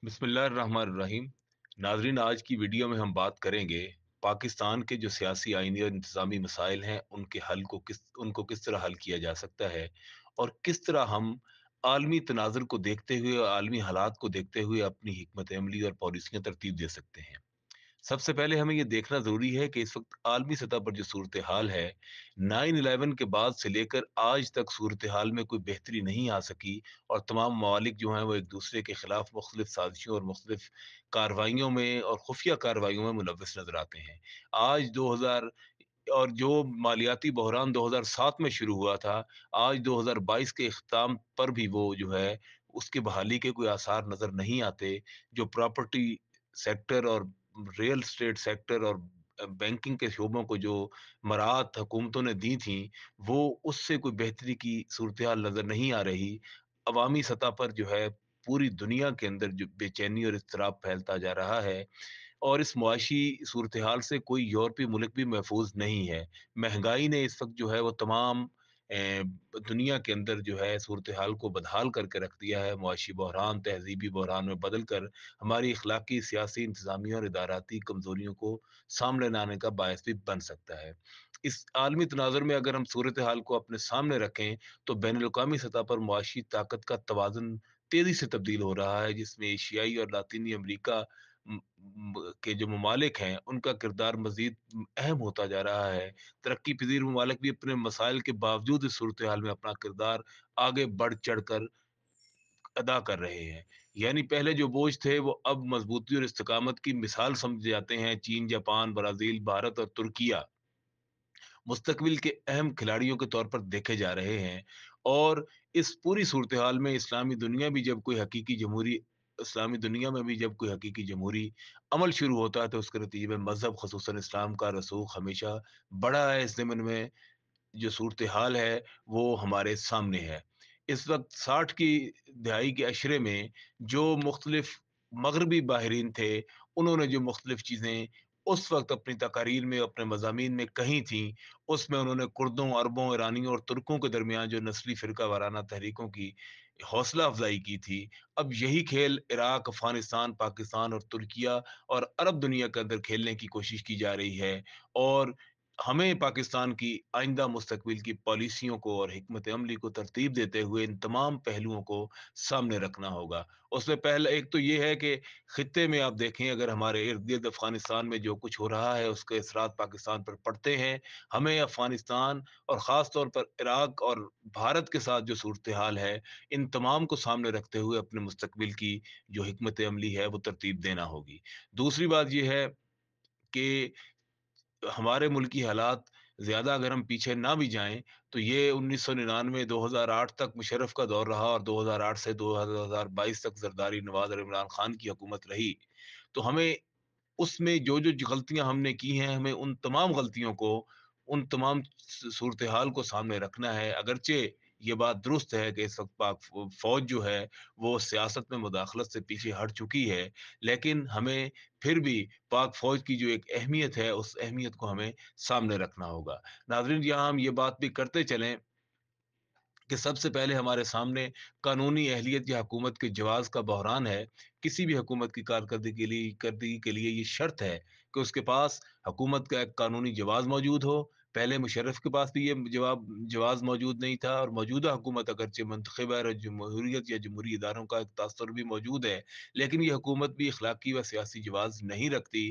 बिस्मिल्लाहिर्रहमानिर्रहीम। नाजरीन, आज की वीडियो में हम बात करेंगे पाकिस्तान के जो सियासी आइनी और इंतज़ामी मसाइल हैं उनको किस तरह हल किया जा सकता है और किस तरह हम आलमी तनाज़ुर को देखते हुए और आलमी हालात को देखते हुए अपनी हिकमत अमली और पॉलिसियाँ तरतीब दे सकते हैं। सबसे पहले हमें ये देखना ज़रूरी है कि इस वक़्त आलमी सतह पर जो सूरत-ए-हाल है, 9/11 के बाद से लेकर आज तक सूरत-ए-हाल में कोई बेहतरी नहीं आ सकी और तमाम ममालिक जो हैं वो एक-दूसरे के खिलाफ मुख्तलिफ साज़िशों और मुख्तलिफ कार्रवाइयों में और खुफ़िया कार्रवाइयों में मुलव्वस नज़र आते हैं। आज 2000 और जो मालियाती बहरान 2007 में शुरू हुआ था, आज 2022 के इख्तिताम पर भी वो जो है, उसकी बहाली के कोई आसार नज़र नहीं आते। जो प्रॉपर्टी सेक्टर और रियल एस्टेट सेक्टर और बैंकिंग के शोबों को जो मराहत हुकूमतों ने दी थी, वो उससे कोई बेहतरी की सूरत-ए-हाल नज़र नहीं आ रही। अवामी सतह पर जो है, पूरी दुनिया के अंदर जो बेचैनी और इज़्तिराब फैलता जा रहा है और इस मुआशी सूरत-ए-हाल से कोई यूरोपीय मुल्क भी महफूज़ नहीं है। महँगाई ने इस वक़्त जो है वो तमाम दुनिया के अंदर जो है सूरत-ए-हाल को बदहाल करके रख दिया है। मुआशी बहरान, तहज़ीबी बहरान में बदल कर हमारी अखलाकी, सियासी, इंतज़ामी और इदाराती कमज़ोरियों को सामने लाने का बायस भी बन सकता है। इस आलमी तनाज़ुर में अगर हम सूरत-ए-हाल को अपने सामने रखें, तो बैनुल-अक़वामी सतह पर मुआशी ताकत का तवाज़ुन तेज़ी से तब्दील हो रहा है, जिसमें एशियाई और लातीनी अमरीका के जो ममालिक हैं, उनका किरदार मज़ीद अहम होता जा रहा है। तरक्की पज़ीर ममालिक भी अपने मसाइल के बावजूद इस सूरत-ए-हाल में अपना किरदार आगे बढ़-चढ़ कर अदा कर रहे हैं। यानी पहले जो बोझ थे, वो अब मज़बूती और इस्तिकामत की मिसाल समझे जाते हैं। चीन, जापान, ब्राज़ील, भारत और तुर्किया मुस्तक़बिल के अहम खिलाड़ियों के तौर पर देखे जा रहे हैं और इस पूरी सूरत-ए-हाल में इस्लामी दुनिया में भी जब कोई हकीकी जमहूरी अमल शुरू होता है, तो उसके नतीजे में मज़हब ख़ुसूसन इस्लाम का रसूख़ हमेशा बढ़ा है। इस ज़िम्न में जो सूरत-ए-हाल है, वो हमारे सामने है। इस वक़्त 60 की दहाई के अशरे में जो मुख्तलिफ़ मग़रबी माहिरीन थे, उन्होंने जो मुख्तलिफ़ चीज़ें उस वक़्त अपनी तकारीर में, अपने मज़ामीन में कही थीं, उसमें उन्होंने कुर्दों, अरबों, ईरानियों और तुर्कों के दरमियान जो नस्ली फ़िरका वाराना तहरीकों की हौसला अफ़ज़ाई की थी, अब यही खेल इराक, अफ़गानिस्तान, पाकिस्तान और तुर्किया और अरब दुनिया के अंदर खेलने की कोशिश की जा रही है और हमें पाकिस्तान की आइंदा मुस्तक़बिल की पॉलिसियों को और हिकमत अमली को तरतीब देते हुए इन तमाम पहलुओं को सामने रखना होगा। उसमें पहला एक तो ये है कि खित्ते में आप देखें, अगर हमारे इर्द-गिर्द अफ़गानिस्तान में जो कुछ हो रहा है, उसके असरात पाकिस्तान पर पड़ते हैं। हमें अफ़गानिस्तान और ख़ास तौर पर इराक और भारत के साथ जो सूरत-ए-हाल है, इन तमाम को सामने रखते हुए अपने मुस्तक़बिल की जो हिकमत अमली है, वो तरतीब देना होगी। दूसरी बात ये है कि हमारे मुल्क की हालात ज़्यादा अगर हम पीछे ना भी जाएँ, तो ये 1999 2008 तक मुशर्रफ का दौर रहा और 2008 से 2022 तक ज़रदारी, नवाज़ और इमरान खान की हुकूमत रही। तो हमें उसमें जो-जो गलतियाँ हमने की हैं, हमें उन तमाम गलतियों को, उन तमाम सूरत-ए-हाल को सामने रखना है। अगरचे ये बात दुरुस्त है कि इस वक़्त पाक फ़ौज जो है, वो सियासत में मुदाख़लत से पीछे हट चुकी है, लेकिन हमें फिर भी पाक फ़ौज की जो एक अहमियत है, उस अहमियत को हमें सामने रखना होगा। नाज़रीन, यहाँ हम ये बात भी करते चलें कि सबसे पहले हमारे सामने कानूनी अहलियत या हुकूमत के जवाज़ का बहरान है। किसी भी हुकूमत की कारकर्दगी के लिए ये शर्त है कि उसके पास हुकूमत का एक कानूनी जवाज़ मौजूद हो। पहले मुशर्रफ के पास भी ये जवाज़ मौजूद नहीं था और मौजूदा हुकूमत अगरचे मुंतखब है और जमहूरियत या जमहूरी इदारों का एक तासुर भी मौजूद है, लेकिन ये हुकूमत भी अखलाकी व सियासी जवाज़ नहीं रखती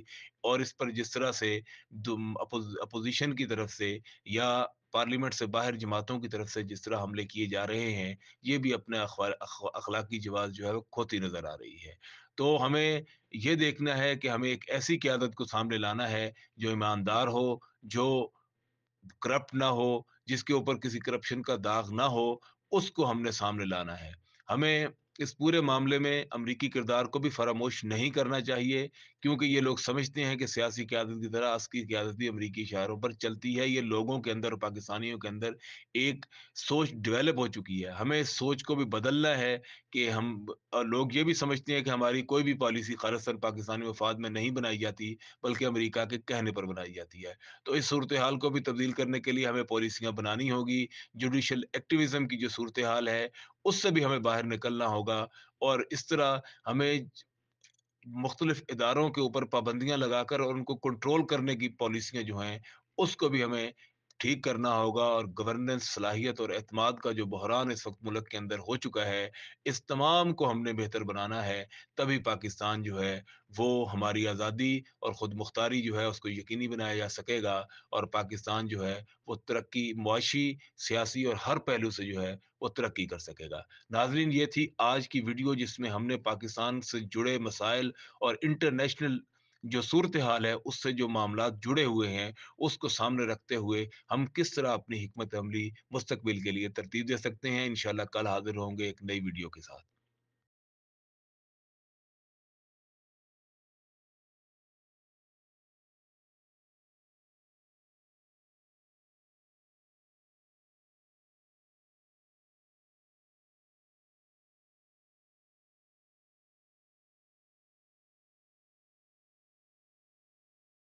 और इस पर जिस तरह से अपोज़िशन की तरफ से या पार्लियामेंट से बाहर जमातों की तरफ से जिस तरह हमले किए जा रहे हैं, ये भी अपने अखलाकी जवाज़ जो है वो खोती नज़र आ रही है। तो हमें ये देखना है कि हमें एक ऐसी क़यादत को सामने लाना है, जो ईमानदार हो, जो करप्ट ना हो, जिसके ऊपर किसी करप्शन का दाग ना हो, उसको हमने सामने लाना है। हमें इस पूरे मामले में अमरीकी किरदार को भी फ़रामोश नहीं करना चाहिए, क्योंकि ये लोग समझते हैं कि सियासी क़यादत की तरह असली क़यादत भी अमरीकी इशारों पर चलती है। ये लोगों के अंदर और पाकिस्तानियों के अंदर एक सोच डेवलप हो चुकी है। हमें इस सोच को भी बदलना है कि लोग ये भी समझते हैं कि हमारी कोई भी पॉलिसी ख़ालिसन पाकिस्तानी मफ़ाद में नहीं बनाई जाती, बल्कि अमरीका के कहने पर बनाई जाती है। तो इस सूरत-ए-हाल को भी तब्दील करने के लिए हमें पॉलिसियाँ बनानी होगी। जुडिशल एक्टिविज़्म की जो सूरत-ए-हाल है, उससे भी हमें बाहर निकलना होगा और इस तरह हमें मुख्तलिफ इदारों के ऊपर पाबंदियाँ लगाकर और उनको कंट्रोल करने की पॉलिसियाँ जो हैं, उसको भी हमें ठीक करना होगा। और गवर्नेंस, सलाहियत और एतमाद का जो बहरान इस वक़्त मुल्क के अंदर हो चुका है, इस तमाम को हमने बेहतर बनाना है। तभी पाकिस्तान जो है, वो हमारी आज़ादी और खुद मुख्तारी जो है, उसको यकीनी बनाया जा सकेगा। और पाकिस्तान जो है, वो तरक्की, मुआशी, सियासी और हर पहलू से जो है, वो तरक्की कर सकेगा। नाज़रीन, ये थी आज की वीडियो जिसमें हमने पाकिस्तान से जुड़े मसाइल और इंटरनेशनल जो सूरत हाल है, उससे जो मामलात जुड़े हुए हैं, उसको सामने रखते हुए हम किस तरह अपनी हिकमत अमली मुस्तकबिल के लिए तरतीब दे सकते हैं। इंशाअल्लाह कल हाज़िर होंगे एक नई वीडियो के साथ।